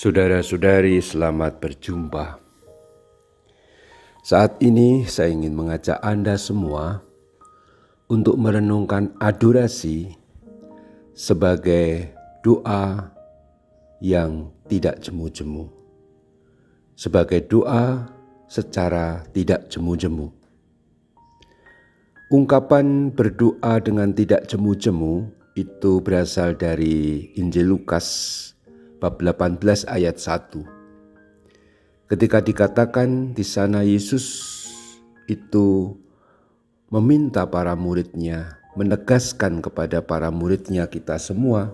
Saudara-saudari, selamat berjumpa. Saat ini saya ingin mengajak Anda semua untuk merenungkan adorasi sebagai doa yang tidak jemu-jemu. Sebagai doa secara tidak jemu-jemu. Ungkapan berdoa dengan tidak jemu-jemu itu berasal dari Injil Lukas bab 18 ayat 1. Ketika dikatakan di sana Yesus itu meminta para muridnya, menegaskan kepada para muridnya kita semua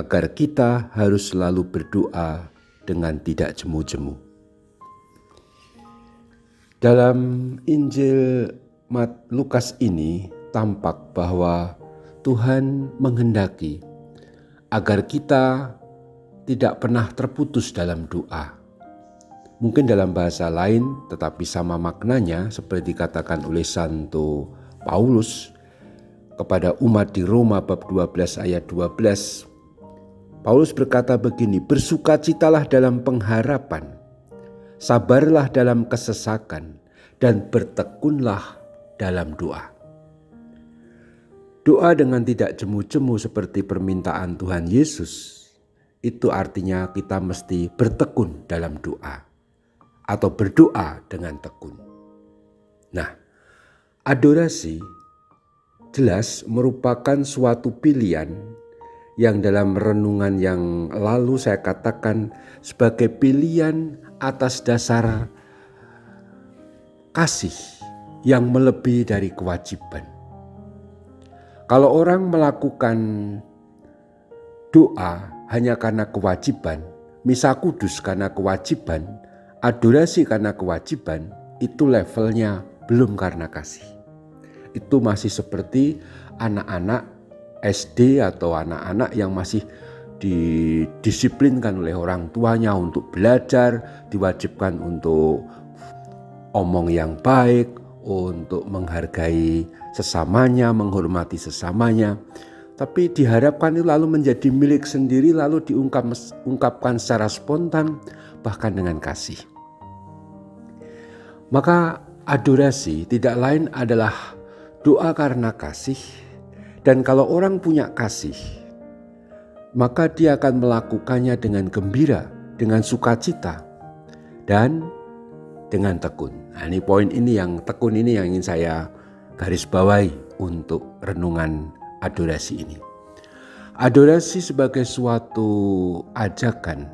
agar kita harus selalu berdoa dengan tidak jemu-jemu. Dalam Injil Lukas ini tampak bahwa Tuhan menghendaki agar kita tidak pernah terputus dalam doa. Mungkin dalam bahasa lain tetapi sama maknanya seperti dikatakan oleh Santo Paulus kepada umat di Roma bab 12 ayat 12. Paulus berkata begini, bersukacitalah dalam pengharapan, sabarlah dalam kesesakan, dan bertekunlah dalam doa. Doa dengan tidak jemu-jemu seperti permintaan Tuhan Yesus, itu artinya kita mesti bertekun dalam doa atau berdoa dengan tekun. Nah, adorasi jelas merupakan suatu pilihan yang dalam renungan yang lalu saya katakan sebagai pilihan atas dasar kasih yang melebihi dari kewajiban. Kalau orang melakukan doa hanya karena kewajiban, misa kudus karena kewajiban, adorasi karena kewajiban, itu levelnya belum karena kasih. Itu masih seperti anak-anak SD atau anak-anak yang masih didisiplinkan oleh orang tuanya untuk belajar, diwajibkan untuk omong yang baik, untuk menghargai sesamanya, menghormati sesamanya. Tapi diharapkan itu lalu menjadi milik sendiri, lalu diungkapkan secara spontan, bahkan dengan kasih. Maka adorasi tidak lain adalah doa karena kasih. Dan kalau orang punya kasih, maka dia akan melakukannya dengan gembira, dengan sukacita, dan dengan tekun. Nah, ini poin ini yang tekun ini yang ingin saya garis bawahi untuk renungan adorasi ini. Adorasi sebagai suatu ajakan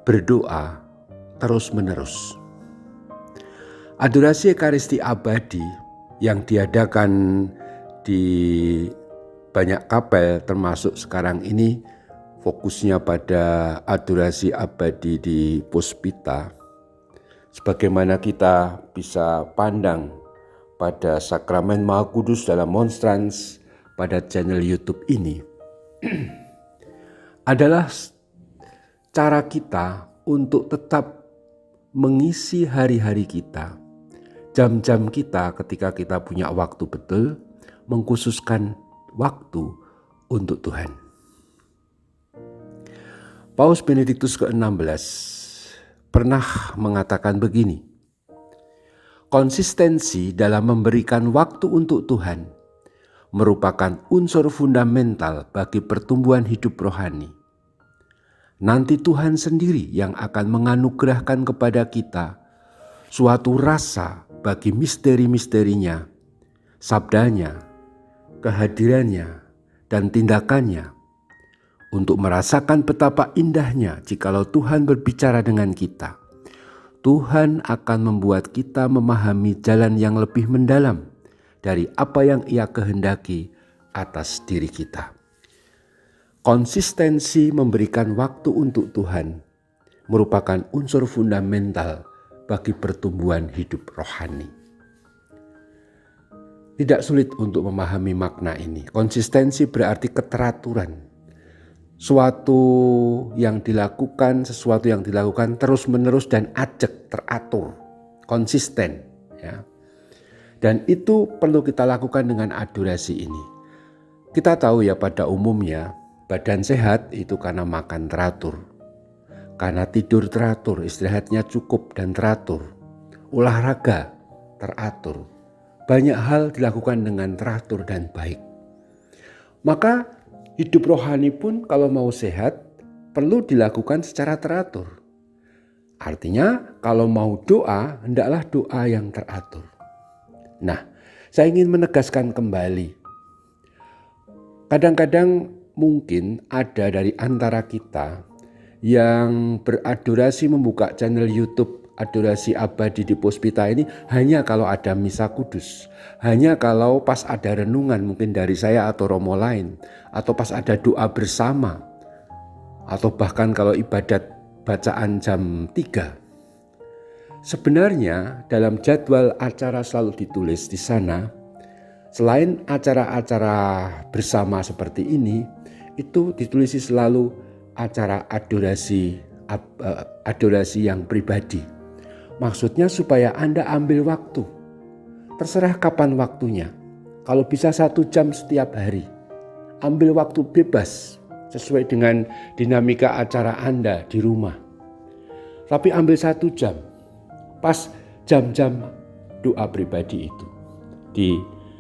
berdoa terus-menerus. Adorasi Ekaristi abadi yang diadakan di banyak kapel termasuk sekarang ini fokusnya pada adorasi abadi di Puspita. Sebagaimana kita bisa pandang pada Sakramen Maha Kudus dalam Monstrans pada channel YouTube ini adalah cara kita untuk tetap mengisi hari-hari kita, jam-jam kita ketika kita punya waktu betul, mengkhususkan waktu untuk Tuhan. Paus Benediktus ke-16 pernah mengatakan begini, konsistensi dalam memberikan waktu untuk Tuhan merupakan unsur fundamental bagi pertumbuhan hidup rohani. Nanti Tuhan sendiri yang akan menganugerahkan kepada kita suatu rasa bagi misteri-misterinya, sabdanya, kehadirannya, dan tindakannya untuk merasakan betapa indahnya jikalau Tuhan berbicara dengan kita. Tuhan akan membuat kita memahami jalan yang lebih mendalam dari apa yang Ia kehendaki atas diri kita. Konsistensi memberikan waktu untuk Tuhan merupakan unsur fundamental bagi pertumbuhan hidup rohani. Tidak sulit untuk memahami makna ini. Konsistensi berarti keteraturan. Sesuatu yang dilakukan terus-menerus dan ajak, teratur, konsisten, ya. Dan itu perlu kita lakukan dengan adorasi ini. Kita tahu ya pada umumnya badan sehat itu karena makan teratur. Karena tidur teratur, istirahatnya cukup dan teratur. Olahraga teratur. Banyak hal dilakukan dengan teratur dan baik. Maka hidup rohani pun kalau mau sehat perlu dilakukan secara teratur. Artinya kalau mau doa, hendaklah doa yang teratur. Nah, saya ingin menegaskan kembali. Kadang-kadang mungkin ada dari antara kita yang beradorasi membuka channel YouTube Adorasi Abadi di Puspita ini hanya kalau ada misa kudus, hanya kalau pas ada renungan mungkin dari saya atau romo lain, atau pas ada doa bersama, atau bahkan kalau ibadat bacaan jam 3. Sebenarnya dalam jadwal acara selalu ditulis di sana, selain acara-acara bersama seperti ini, itu ditulis selalu acara adorasi yang pribadi. Maksudnya supaya Anda ambil waktu. Terserah kapan waktunya. Kalau bisa 1 jam setiap hari. Ambil waktu bebas sesuai dengan dinamika acara Anda di rumah. Tapi ambil 1 jam. Pas jam-jam doa pribadi itu.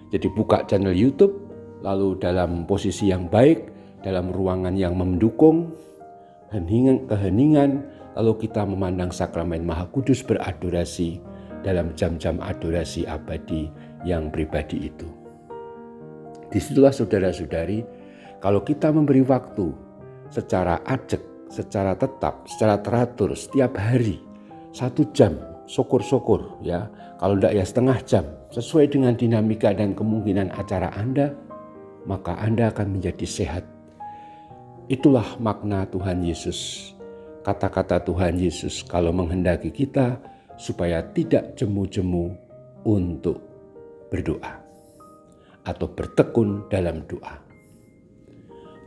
Jadi buka channel YouTube, lalu dalam posisi yang baik, dalam ruangan yang mendukung, keheningan, lalu kita memandang sakramen Maha Kudus beradorasi dalam jam-jam adorasi abadi yang pribadi itu. Disitulah saudara-saudari, kalau kita memberi waktu secara ajak, secara tetap, secara teratur setiap hari 1 jam, syukur-syukur ya. Kalau tidak ya setengah jam, sesuai dengan dinamika dan kemungkinan acara Anda, maka Anda akan menjadi sehat. Itulah makna Tuhan Yesus. Kata-kata Tuhan Yesus kalau menghendaki kita supaya tidak jemu-jemu untuk berdoa atau bertekun dalam doa.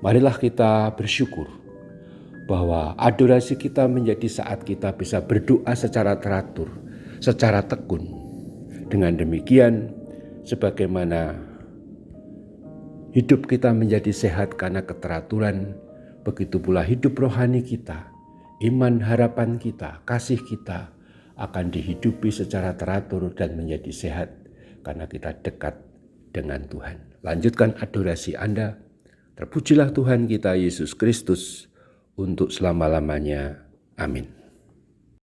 Marilah kita bersyukur bahwa adorasi kita menjadi saat kita bisa berdoa secara teratur, secara tekun. Dengan demikian, sebagaimana hidup kita menjadi sehat karena keteraturan, begitu pula hidup rohani kita, iman, harapan kita, kasih kita akan dihidupi secara teratur dan menjadi sehat karena kita dekat dengan Tuhan. Lanjutkan adorasi Anda. Terpujilah Tuhan kita Yesus Kristus untuk selama-lamanya. Amin.